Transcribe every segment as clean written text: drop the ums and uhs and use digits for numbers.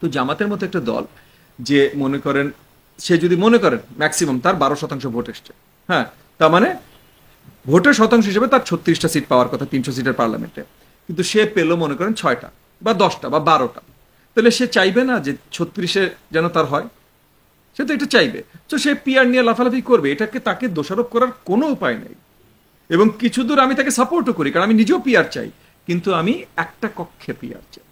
তো জামাতের মতো একটা দল যে মনে করেন, সে যদি মনে করেন ম্যাক্সিমাম তার 12% ভোট এসছে, হ্যাঁ, তার মানে ভোটের শতাংশ হিসেবে তার 36টা সিট পাওয়ার কথা 300 সিটের পার্লামেন্টে, কিন্তু সে পেল মনে করেন 6টা বা 10টা বা 12টা, তাহলে সে চাইবে না যে 36-এ যেন তার হয়? সে তো এটা চাইবে। তো সে পিআর নিয়ে লাফালাফি করবে, এটাকে তাকে দোষারোপ করার কোনো উপায় নেই। এবং কিছু দূর আমি তাকে সাপোর্টও করি, কারণ আমি নিজেও পিআর চাই, কিন্তু আমি একটা কক্ষে পিআর চাই।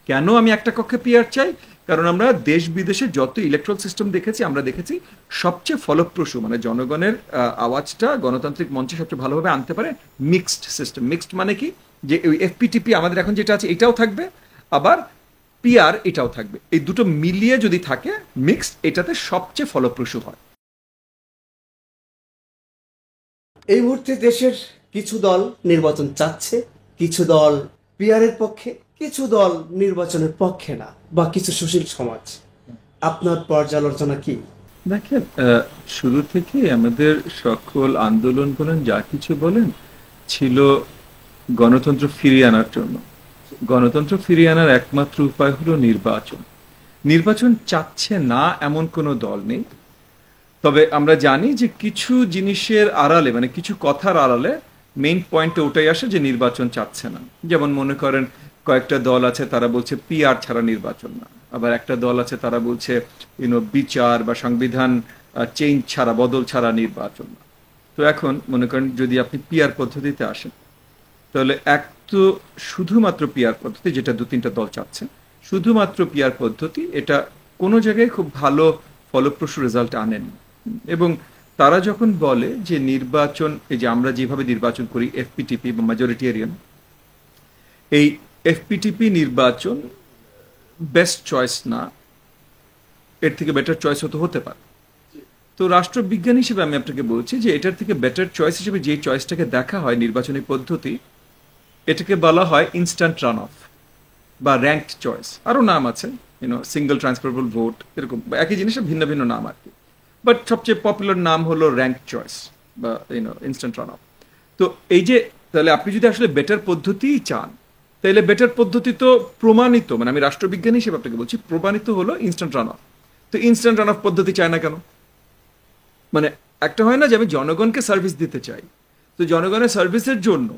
কেন আমি একটা কক্ষে পিআর চাই? কারণ আমরা দেশ বিদেশে যত ইলেকট্রাল সিস্টেম দেখেছি, আমরা দেখেছি সবচেয়ে ফলপ্রসূ, মানে জনগণের আওয়াজটা গণতান্ত্রিক মঞ্চে সবচেয়ে ভালোভাবে আনতে পারে মিক্সড সিস্টেম। মিক্সড মানে কি, যে ওই এফপিটিপি আমাদের এখন যেটা আছে এটাও থাকবে, আবার পিআর এটাও থাকবে, এই দুটো মিলিয়ে যদি থাকে মিক্সড, এটাতে সবচেয়ে ফলপ্রসূ হয়। এই মুহূর্তে দেশের কিছু দল নির্বাচন চাচ্ছে, কিছু দল পিয়ারের পক্ষে, কিছু দল নির্বাচনের পক্ষে না, বা কিছু সুশীল সমাজ। আপনার পর্যালোচনা কি? দেখেন, শুরু থেকে আমাদের সকল আন্দোলন বলেন, যা কিছু বলেন, ছিল গণতন্ত্র ফিরিয়ে আনার জন্য। গণতন্ত্র ফিরিয়ে আনার একমাত্র উপায় হলো নির্বাচন। নির্বাচন চাচ্ছে না এমন কোনো দল নেই। তবে আমরা জানি যে কিছু জিনিসের আড়ালে, মানে কিছু কথার আড়ালে মেইন পয়েন্টে ওটাই আসে যে নির্বাচন চাচ্ছে না। যেমন মনে করেন কয়েকটা দল আছে তারা বলছে পিআর ছাড়া নির্বাচন না, আবার একটা দল আছে তারা বলছে বিচার বা সংবিধান চেঞ্জ ছাড়া, বদল ছাড়া নির্বাচন না। তো এখন মনে করেন যদি আপনি পিআর পদ্ধতিতে আসেন, তাহলে এক তো শুধুমাত্র পিআর পদ্ধতি, যেটা 2-3টা দল চাচ্ছে, শুধুমাত্র পিআর পদ্ধতি, এটা কোনো জায়গায় খুব ভালো ফলপ্রসূ রেজাল্ট আনেনি। এবং তারা যখন বলে যে নির্বাচন, এই যে আমরা যেভাবে নির্বাচন করি এফপিটিপি বা মেজরিটেরিয়ান, এই এফপিটিপি নির্বাচন বেস্ট চয়েস না, এর থেকে বেটার চয়েস হতে পারে। তো রাষ্ট্রবিজ্ঞান হিসেবে আমি আপনাকে বলছি যে এটার থেকে বেটার চয়েস হিসেবে যে চয়েসটাকে দেখা হয় নির্বাচনী পদ্ধতি, এটাকে বলা হয় ইনস্ট্যান্ট রান অফ বা র্যাঙ্কড চয়েস। আরও নাম আছে, সিঙ্গল ট্রান্সফারেবল ভোট, এরকম একই জিনিসের ভিন্ন ভিন্ন নাম আর কি। বাট সবচেয়ে পপুলার নাম হলো র্যাঙ্ক চয়েস বা ইনস্ট্যান্ট রান অফ। তো এই যে, তাহলে আপনি যদি আসলে বেটার পদ্ধতিই চান, তাহলে বেটার পদ্ধতি তো প্রমাণিত, মানে আমি রাষ্ট্রবিজ্ঞানী হিসেবে আপনাকে বলছি, প্রমাণিত হলো ইনস্ট্যান্ট রান অফ। তো ইনস্ট্যান্ট রান অফ পদ্ধতি চায় না কেন? মানে একটা হয় না যে আমি জনগণকে সার্ভিস দিতে চাই, তো জনগণের সার্ভিসের জন্য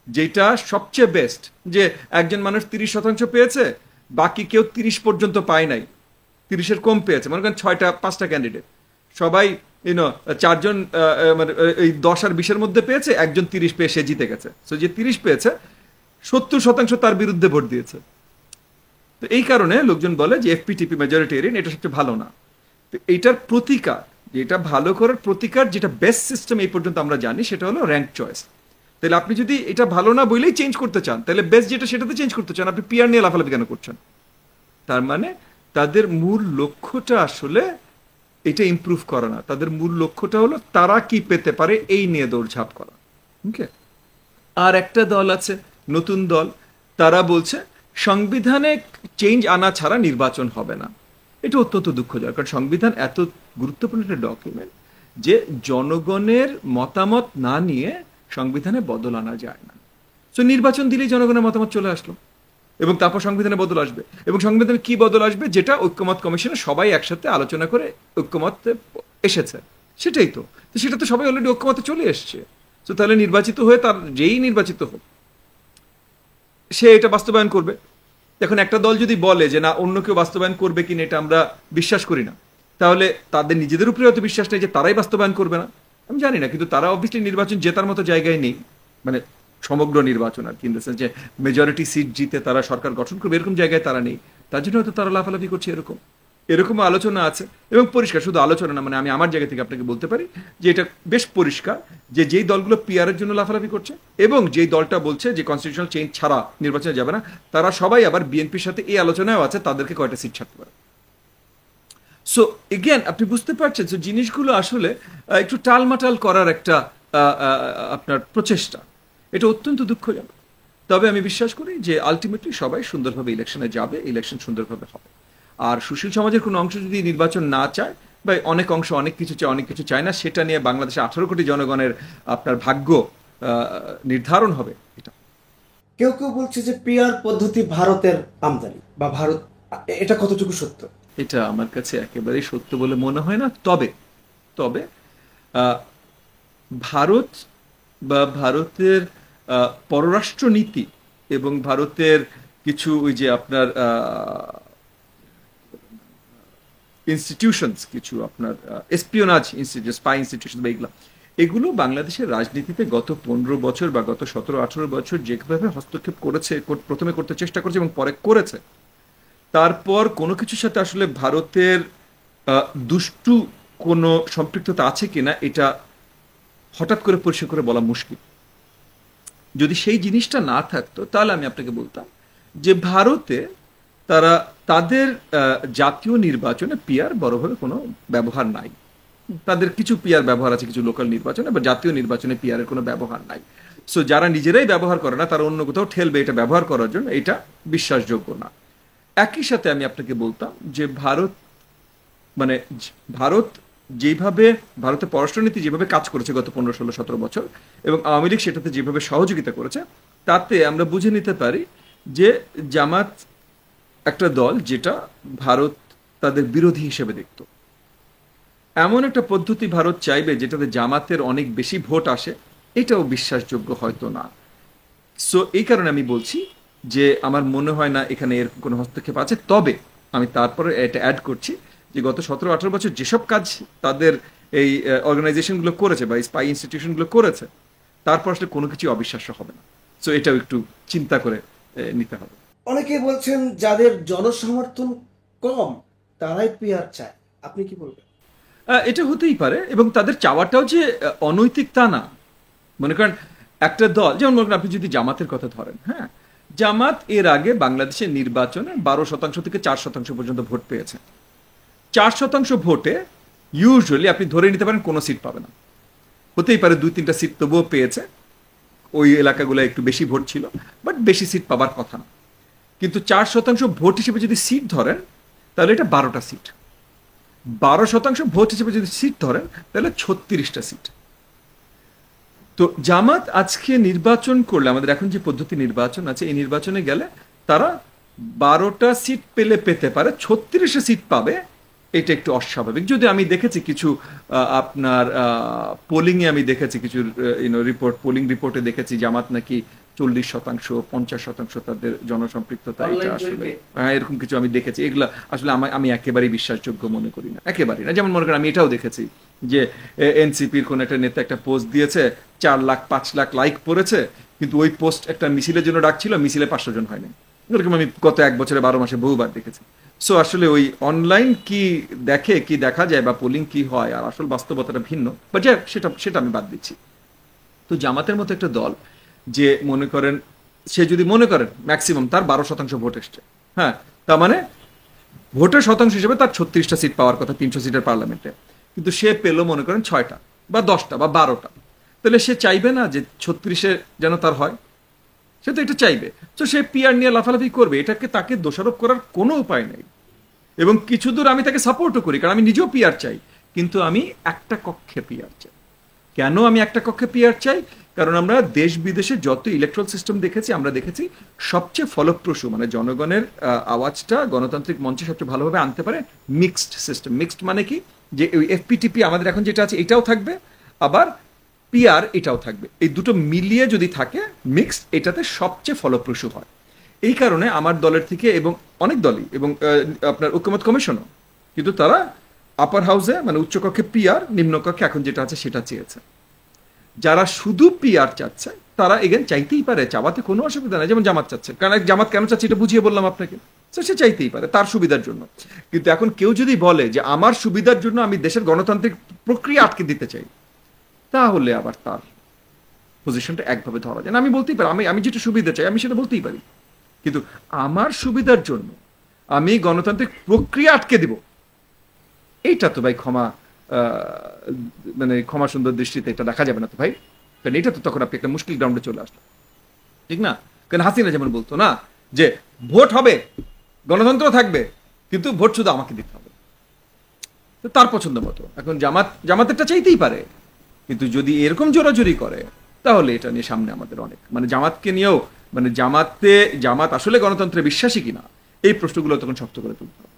যেটা সবচেয়ে বেস্ট, যে একজন মানুষ 30% পেয়েছে, বাকি কেউ 30 পর্যন্ত পায় নাই, 30-এর কম পেয়েছে, মনে করেন 5টা ক্যান্ডিডেট, সবাই চারজন মানে এই 10 আর 20-এর মধ্যে পেয়েছে, একজন 30 পেয়ে সে জিতে গেছে। তো যে 30 পেয়েছে 70% তার বিরুদ্ধে ভোট দিয়েছে। তো এই কারণে লোকজন বলে যে এফপিটিপি মেজরিটেরিয়ান এটা সবচেয়ে ভালো না। তো এইটার প্রতিকার, যেটা ভালো করার প্রতিকার, যেটা বেস্ট সিস্টেম এই পর্যন্ত আমরা জানি, সেটা হলো র্যাঙ্ক চয়েস। তাহলে আপনি যদি এটা ভালো না বলেই চেঞ্জ করতে চান, তাহলে বেস্ট যেটা সেটাতে চেঞ্জ করতে চান, আপনি পিআর নিয়ে লাফালাফি কেন করছেন? তার মানে তাদের মূল লক্ষ্যটা আসলে এটা ইমপ্রুভ করা না, তাদের মূল লক্ষ্যটা হলো তারা কি পেতে পারে এই নিয়ে দৌড়ঝাঁপ করা। ওকে। আর একটা দল আছে, নতুন দল, তারা বলছে সংবিধানে চেঞ্জ আনা ছাড়া নির্বাচন হবে না। এটা অত্যন্ত দুঃখজনক, কারণ সংবিধান এত গুরুত্বপূর্ণ একটা ডকুমেন্ট যে জনগণের মতামত না নিয়ে সংবিধানে বদল আনা যায় না। তো নির্বাচন দিলেই জনগণের মতামত চলে আসলো, এবং তারপর সংবিধানে বদল আসবে। এবং সংবিধানে কি বদল আসবে? যেটা ঐক্যমত কমিশনে সবাই একসাথে আলোচনা করে ঐক্যমতে এসেছে, সেটাই তো। তো সেটা তো সবাই অলরেডি ঐক্যমতে চলে এসছে। তো তাহলে নির্বাচিত হয়ে, তার যেই নির্বাচিত হোক, সে এটা বাস্তবায়ন করবে। এখন একটা দল যদি বলে যে না, অন্য কেউ বাস্তবায়ন করবে কিনা এটা আমরা বিশ্বাস করি না, তাহলে তাদের নিজেদের উপরে অত বিশ্বাস নেই যে তারাই বাস্তবায়ন করবে না। আমি জানি না, কিন্তু তারা অবভিয়াসলি নির্বাচন জেতার মতো জায়গায় নেই, মানে সমগ্র নির্বাচন আর কি, ইন দ্য সেন্স যে মেজরিটি সিট জিতে তারা সরকার গঠন করবে এরকম জায়গায় তারা নেই। তার জন্য হয়তো তারা লাফালাফি করছে, এরকম এরকম আলোচনা আছে। এবং পরিষ্কার, শুধু আলোচনা না, মানে আমি আমার জায়গা থেকে আপনাকে বলতে পারি যে এটা বেশ পরিষ্কার যে যেই দলগুলো পিআরের জন্য লাফালাফি করছে এবং যেই দলটা বলছে যে কনস্টিটিউশনাল চেঞ্জ ছাড়া নির্বাচনে যাবে না, তারা সবাই আবার বিএনপির সাথে এই আলোচনাও আছে তাদেরকে কয়টা সিট ছাড়তে পারে। সো এগেন আপনি বুঝতে পারছেন যে জিনিসগুলো আসলে একটু টালমাটাল করার একটা আপনার প্রচেষ্টা, এটা অত্যন্ত দুঃখজনক। তবে আমি বিশ্বাস করি যে আলটিমেটলি সবাই সুন্দরভাবে ইলেকশনে যাবে, ইলেকশন সুন্দরভাবে হবে। আর সুশীল সমাজের কোনো অংশ যদি নির্বাচন না চায়, বা অনেক অংশ অনেক কিছু চায়, অনেক কিছু চায় না, সেটা নিয়ে বাংলাদেশে 18 কোটি জনগণের আপনার ভাগ্য নির্ধারণ হবে। এটা কেউ কেউ বলছে যে পিয়ার পদ্ধতি ভারতের আমদানি, বা ভারত এটা কতটুকু সত্য? এটা আমার কাছে একেবারেই সত্য বলে মনে হয় না। তবে তবে আহ, ভারত বা ভারতের পররাষ্ট্রনীতি এবং ভারতের কিছু ওই যে আপনার ইনস্টিটিউশনস, কিছু আপনার এসপিওনাজ ইনস্টিটিউট, স্পাই ইনস্টিটিউশন বা এগুলো বাংলাদেশের রাজনীতিতে গত 15 বছর বা গত 17-18 বছর যেভাবে হস্তক্ষেপ করেছে, প্রথমে করতে চেষ্টা করেছে এবং পরে করেছে, তারপর কোনো কিছুর সাথে আসলে ভারতের দুষ্টু কোনো সম্পৃক্ততা আছে কিনা এটা হঠাৎ করে পরিষ্কার করে বলা মুশকিল। যদি সেই জিনিসটা না থাকতো তাহলে আমি আপনাকে বলতাম যে ভারতে তারা তাদের জাতীয় নির্বাচনে পিআর বড়ভাবে কোনো ব্যবহার নাই। তাদের কিছু পিআর ব্যবহার আছে কিছু লোকাল নির্বাচনে, বা জাতীয় নির্বাচনে পিআর এর কোনো ব্যবহার নাই। সো যারা নিজেরাই ব্যবহার করে না তারা অন্য কোথাও ঠেলবে এটা ব্যবহার করার জন্য, এটা বিশ্বাসযোগ্য না। একই সাথে আমি আপনাকে বলতাম যে ভারত মানে ভারত যেভাবে ভারতের পররাষ্ট্রনীতি যেভাবে কাজ করেছে গত 15, 16, 17 বছর, এবং আওয়ামী লীগ সেটাতে যেভাবে সহযোগিতা করেছে, তাতে আমরা বুঝে নিতে পারি যে জামাত একটা দল যেটা ভারত তাদের বিরোধী হিসেবে দেখত। এমন একটা পদ্ধতি ভারত চাইবে যেটাতে জামাতের অনেক বেশি ভোট আসে, এটাও বিশ্বাসযোগ্য হয়তো না। সো এই কারণে আমি বলছি যে আমার মনে হয় না এখানে এর কোনো হস্তক্ষেপ আছে। তবে আমি তারপরে এটা অ্যাড করছি যে গত 17-18 বছর যেসব কাজ তাদের এই অর্গানাইজেশনগুলো করেছে বা স্পাই ইনস্টিটিউশনগুলো করেছে, তারপর আসলে কোনো কিছু অবিশ্বাস্য হবে না। সো এটাও একটু চিন্তা করে নিতে হবে। অনেকে বলছেন যাদের জনসমর্থন কম তারাই পিআর চায়, আপনি কি বলবেন? এটা হতেই পারে, এবং তাদের চাওয়াটাও যে অনৈতিক তা না। মনে করেন একটা দল, যেমন মনে করেন আপনি যদি জামাতের কথা ধরেন, হ্যাঁ, জামাত এর আগে বাংলাদেশের নির্বাচনে 12% থেকে 4% পর্যন্ত ভোট পেয়েছে। 4% ভোটে ইউজুয়ালি আপনি ধরে নিতে পারেন কোনো সিট পাবে না। হতেই পারে 2-3টা সিট তবুও পেয়েছে, ওই এলাকাগুলো একটু বেশি ভোট ছিল, বাট বেশি সিট পাবার কথা না। কিন্তু 4% ভোট হিসেবে যদি সিট ধরেন তাহলে এটা 12টা সিট। 12% ভোট হিসেবে যদি সিট ধরেন তাহলে 36টা সিট। তো জামাত আজকে নির্বাচন করলে, আমাদের এখন যে পদ্ধতি নির্বাচন আছে, এই নির্বাচনে গেলে তারা 12টা সিট পেতে পারে, 36 সিট পাবে, এটা একটু অস্বাভাবিক। যদি আমি দেখেছি কিছু আপনার পোলিংয়ে আমি দেখেছি কিছু পোলিং রিপোর্টে দেখেছি জামাত নাকি 40%, 50% তাদের জনসম্পৃক্ততা, এটা আসলে এরকম কিছু আমি দেখেছি। এগুলা আসলে আমি একেবারেই বিশ্বাসযোগ্য মনে করি না, একেবারেই না। যেমন মনে করেন আমি এটাও দেখেছি যে এনসিপির কোন একটা নেতা একটা পোস্ট দিয়েছে, 4 লাখ 5 লাখ লাইক পড়েছে, কিন্তু ওই পোস্ট একটা মিছিলের জন্য ডাকছিল, মিছিলে 500 জন হয়নি। এরকম আমি গত 1 বছরে 12 মাসে বহুবার দেখেছি। সো আসলে ওই অনলাইন কি দেখে কি দেখা যায় বা পোলিং কি হয় আর আসল বাস্তবতাটা ভিন্ন, বাট সেটা সেটা আমি বাদ দিচ্ছি। তো জামাতের মতো একটা দল যে মনে করেন, সে যদি মনে করেন ম্যাক্সিমাম তার 12% ভোট এসছে, হ্যাঁ, তার মানে ভোটের শতাংশ হিসেবে তার 36টা সিট পাওয়ার কথা 300 সিটের পার্লামেন্টে, কিন্তু সে পেল মনে করেন 6টা বা 10টা বা 12টা, তাহলে সে চাইবে না যে 36-এ যেন তার হয়? সে তো এটা চাইবে। তো সে পিআর নিয়ে লাফালাফি করবে, এটাকে তাকে দোষারোপ করার কোনো উপায় নেই। এবং কিছু দূর আমি তাকে সাপোর্টও করি, কারণ আমি নিজেও পিআর চাই, কিন্তু আমি একটা কক্ষে পিআর চাই। কেন আমি একটা কক্ষে পিআর চাই? কারণ আমরা দেশ বিদেশে যত ইলেকট্রাল সিস্টেম দেখেছি, আমরা দেখেছি সবচেয়ে ফলপ্রসূ, মানে জনগণের আওয়াজটা গণতান্ত্রিক মঞ্চে সবচেয়ে ভালোভাবে আনতে পারে মিক্সড সিস্টেম। মিক্সড মানে কি, যে ওই এফপিটিপি আমাদের এখন যেটা আছে এটাও থাকবে, আবার পিআর এটাও থাকবে। এই দুটো মিলিয়ে যদি থাকে মিক্সড, এটাতে সবচেয়ে ফলপ্রসূ হয়। এই কারণে আমার দলের থেকে এবং অনেক দলই, এবং আপনার ঐকমত্য কমিশনও, কিন্তু তারা আপার হাউসে মানে উচ্চকক্ষে পিআর, নিম্নকক্ষে এখন যেটা আছে সেটা চেয়েছে। যারা শুধু পিআর চাচ্ছে তারা এগেন চাইতেই পারে, চাওয়াতে কোনো অসুবিধা নেই। যেমন জামাত চাচ্ছে, কারণ জামাত কেন চাচ্ছে এটা বুঝিয়ে বললাম আপনাকে। সে চাইতেই পারে তার সুবিধার জন্য। কিন্তু এখন কেউ যদি বলে যে আমার সুবিধার জন্য আমি দেশের গণতান্ত্রিক প্রক্রিয়া আটকে দিতে চাই, তাহলে আবার তার পজিশনটা একভাবে ধরা যায় না। আমি বলতেই পারি আমি যেটা সুবিধা চাই আমি সেটা বলতেই পারি, কিন্তু আমার সুবিধার জন্য আমি গণতান্ত্রিক প্রক্রিয়া আটকে দিব, এইটা তো ভাই মানে ক্ষমা সুন্দর দৃষ্টিতে এটা দেখা যাবে না তো ভাই। কারণ এটা তো তখন আপনি একটা মুশকিল গ্রাউন্ডে চলে আসলো, ঠিক না? কারণ হাসিনা যেমন বলতো না যে ভোট হবে, গণতন্ত্র থাকবে, কিন্তু ভোট শুধু আমাকে দিতে হবে, তো তার পছন্দ মতো। এখন জামাতেরটা চাইতেই পারে, কিন্তু যদি এরকম জোরাজোরি করে তাহলে এটা নিয়ে সামনে আমাদের অনেক, মানে জামাতকে নিয়েও, মানে জামাত আসলে গণতন্ত্রে বিশ্বাসী কিনা এই প্রশ্নগুলো তখন শক্ত করে তুলতে হবে।